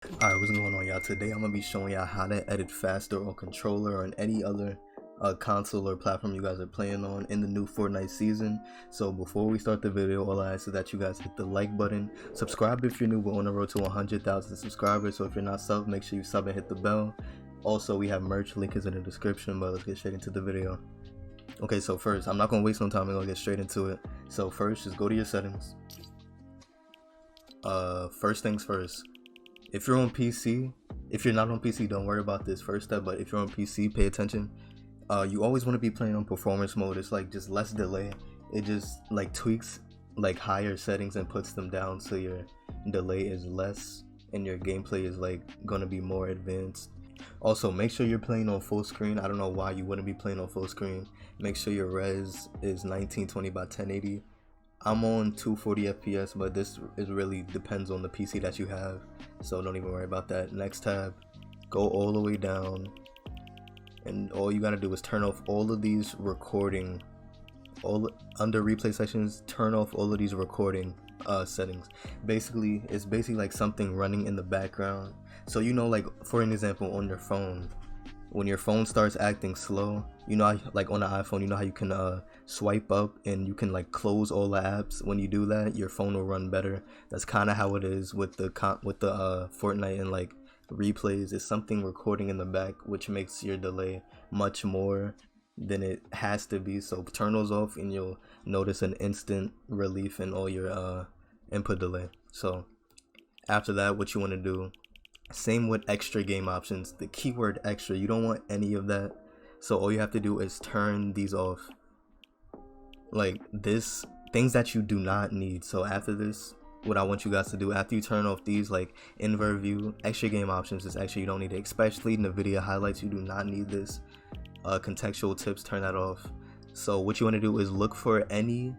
Alright, what's going on, y'all? Today I'm gonna be showing y'all how to edit faster on controller or on any other console or platform you guys are playing on in the new Fortnite season. So before we start the video, all I ask is that you guys hit the like button, subscribe if you're new. We're on the road to 100,000 subscribers, so if you're not sub, make sure you sub and hit the bell. Also, we have merch, link is in the description, but let's get straight into the video. Okay, so first, I'm not gonna waste no time, I'm gonna get straight into it. So first, just go to your settings. First things first. If you're on PC, if you're not on PC, don't worry about this first step, but if you're on PC, pay attention. You always want to be playing on performance mode. It's like just less delay. It just like tweaks like higher settings and puts them down so your delay is less and your gameplay is like gonna be more advanced. Also, make sure you're playing on full screen. I don't know why you wouldn't be playing on full screen. Make sure your res is 1920 by 1080. I'm on 240 FPS, but this is really depends on the PC that you have, so don't even worry about that. Next tab, go all the way down, and all you gotta do is turn off all of these recording, under replay sessions, turn off all of these recording settings. Basically, it's basically like something running in the background. So you know, like for an example, on your phone, when your phone starts acting slow, you know, like on the iPhone, you know how you can swipe up and you can like close all the apps. When you do that, your phone will run better. That's kind of how it is with the Fortnite and like replays. It's something recording in the back, which makes your delay much more than it has to be. So turn those off and you'll notice an instant relief in all your input delay. So after that, what you want to do, same with extra game options. The keyword extra, you don't want any of that. So all you have to do is turn these off. Like this, things that you do not need. So after this, what I want you guys to do after you turn off these, like invert view, extra game options is extra, you don't need it. Especially in the video highlights, you do not need this. Contextual tips, turn that off. So what you want to do is look for any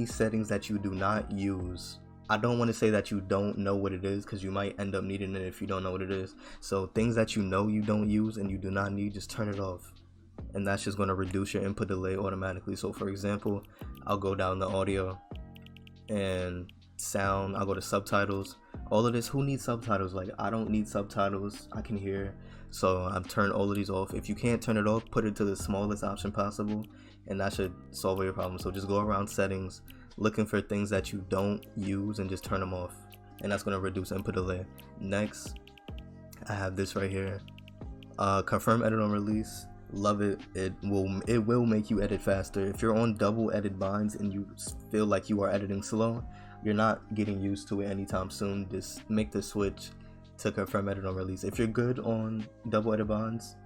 settings that you do not use. I don't want to say that you don't know what it is, because you might end up needing it if you don't know what it is. So things that you know you don't use and you do not need, just turn it off, and that's just going to reduce your input delay automatically. So for example, I'll go down to audio and sound, I'll go to subtitles. All of this, who needs subtitles? Like, I don't need subtitles, I can hear. So I've turned all of these off. If you can't turn it off, put it to the smallest option possible, and that should solve all your problems. So just go around settings, looking for things that you don't use, and just turn them off, and that's going to reduce input delay. Next, I have this right here, confirm edit on release. Love it. It will make you edit faster. If you're on double edit binds and you feel like you are editing slow, you're not getting used to it anytime soon. Just make the switch to confirm edit on release. If you're good on double edit binds,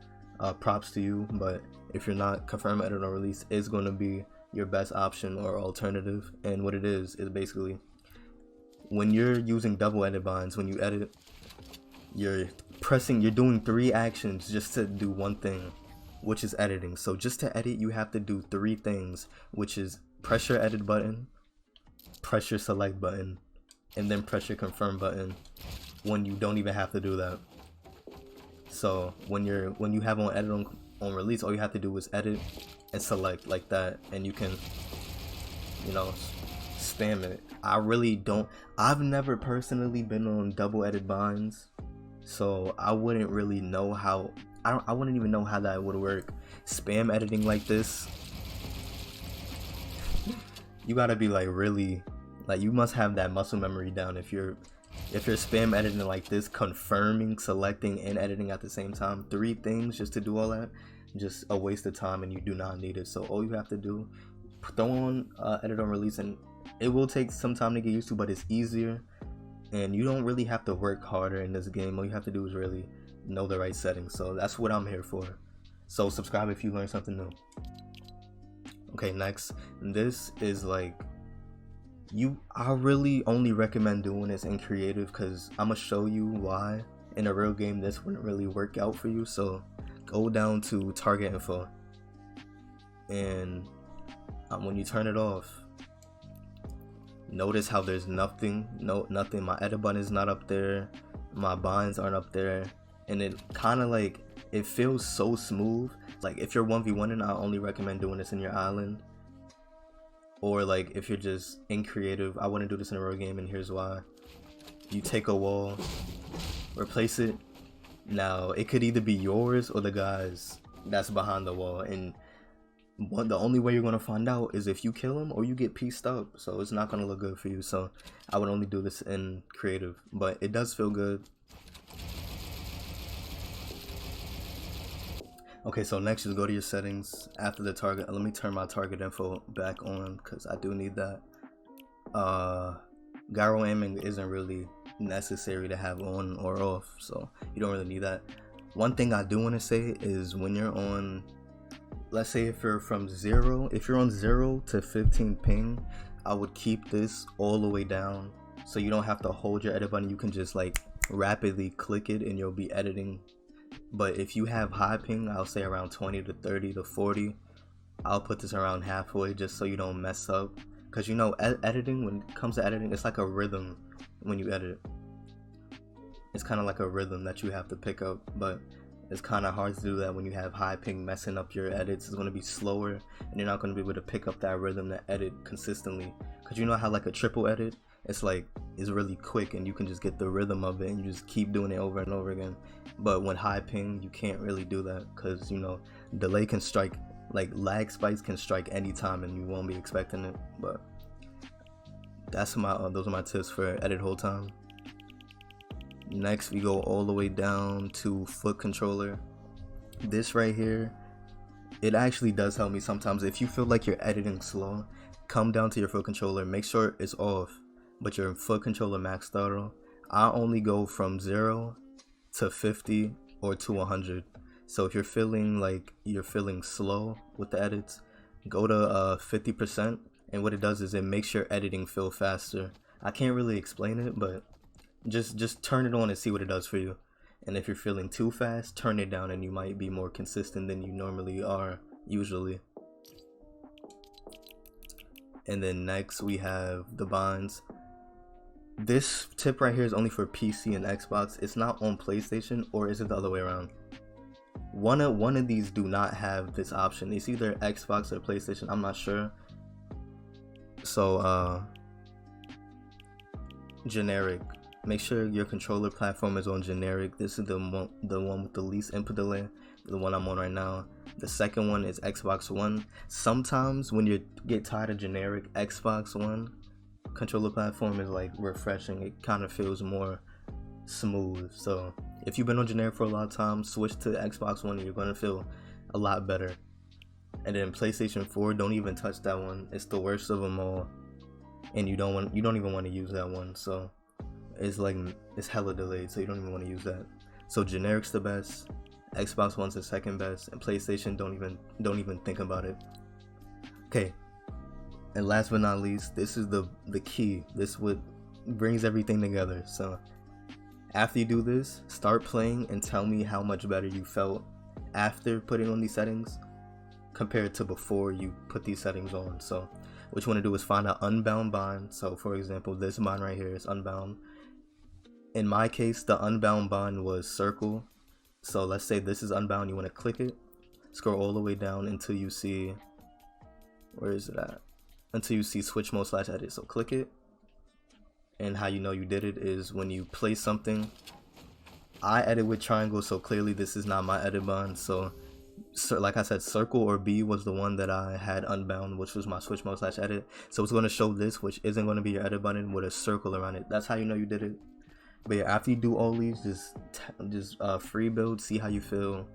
props to you, but if you're not, confirm edit on release is going to be your best option or alternative. And what it is basically, when you're using double edit binds, when you edit, you're doing 3 actions just to do one thing, which is editing. So just to edit, you have to do 3 things, which is press your edit button, press your select button, and then press your confirm button, when you don't even have to do that. So when you have on edit on release, all you have to do is edit and select like that, and you can, you know, spam it. I've never personally been on double edit binds, so I wouldn't really know how, I wouldn't even know how that would work. Spam editing like this, you gotta be like really, like you must have that muscle memory down if you're spam editing like this, confirming, selecting, and editing at the same time. 3 things just to do all that, just a waste of time, and you do not need it. So all you have to do, throw on edit on release, and it will take some time to get used to, but it's easier, and you don't really have to work harder in this game. All you have to do is really know the right settings. So that's what I'm here for. So subscribe if you learned something new. Okay, next, this is like, I really only recommend doing this in creative, because I'm gonna show you why in a real game this wouldn't really work out for you. So go down to target info, and when you turn it off, notice how there's nothing. My edit button is not up there, my binds aren't up there, and it kind of like, it feels so smooth. Like if you're 1v1ing, I only recommend doing this in your island, or like if you're just in creative, I wouldn't do this in a real game, and here's why. You take a wall, replace it. Now it could either be yours or the guy's that's behind the wall, and the only way you're gonna find out is if you kill him or you get pieced up. So it's not gonna look good for you. So I would only do this in creative, but it does feel good. Okay, so next just go to your settings after the target. Let me turn my target info back on because I do need that. Gyro aiming isn't really necessary to have on or off, so you don't really need that. One thing I do want to say is when you're on, let's say if you're on 0 to 15 ping, I would keep this all the way down so you don't have to hold your edit button. You can just like rapidly click it and you'll be editing. But if you have high ping, I'll say around 20 to 30 to 40. I'll put this around halfway just so you don't mess up. Because you know, editing, when it comes to editing, it's like a rhythm when you edit. It's kind of like a rhythm that you have to pick up. But it's kind of hard to do that when you have high ping messing up your edits. It's going to be slower and you're not going to be able to pick up that rhythm to edit consistently. Because you know how like a triple edit, it's really quick and you can just get the rhythm of it and you just keep doing it over and over again. But when high ping, you can't really do that because, you know, delay can strike, like lag spikes can strike anytime and you won't be expecting it. But that's my those are my tips for edit hold time. Next we go all the way down to foot controller. This right here, it actually does help me sometimes. If you feel like you're editing slow, come down to your foot controller, make sure it's off but your foot controller max throttle. I only go from 0 to 50 or to 100. So if you're feeling like you're feeling slow with the edits, go to 50%, and what it does is it makes your editing feel faster. I can't really explain it, but just turn it on and see what it does for you. And if you're feeling too fast, turn it down and you might be more consistent than you normally are usually. And then next we have the binds. This tip right here is only for PC and Xbox. It's not on PlayStation, or is it the other way around? One of these do not have this option. It's either Xbox or PlayStation, I'm not sure. So generic. Make sure your controller platform is on generic. This is the one with the least input delay, the one I'm on right now. The second one is Xbox One. Sometimes when you get tired of generic, Xbox One controller platform is like refreshing. It kind of feels more smooth. So if you've been on generic for a lot of time, switch to Xbox One and you're gonna feel a lot better. And then PlayStation 4, don't even touch that one. It's the worst of them all, and you don't even want to use that one. So it's hella delayed, so you don't even want to use that. So generic's the best, Xbox One's the second best, and PlayStation don't even think about it. Okay. And last but not least, this is the key. This what brings everything together. So after you do this, start playing and tell me how much better you felt after putting on these settings compared to before you put these settings on. So what you want to do is find an unbound bind. So for example, this bind right here is unbound. In my case, the unbound bind was circle. So let's say this is unbound. You want to click it, scroll all the way down until you see, where is it at? Until you see switch mode / edit. So click it, and how you know you did it is when you play something. I edit with triangle, so clearly this is not my edit bind. So like I said, circle or B was the one that I had unbound, which was my switch mode / edit. So it's going to show this, which isn't going to be your edit button, with a circle around it. That's how you know you did it. But yeah, after you do all these, just free build, see how you feel.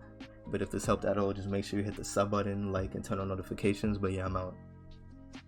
But if this helped at all, just make sure you hit the sub button, like, and turn on notifications. But yeah, I'm out.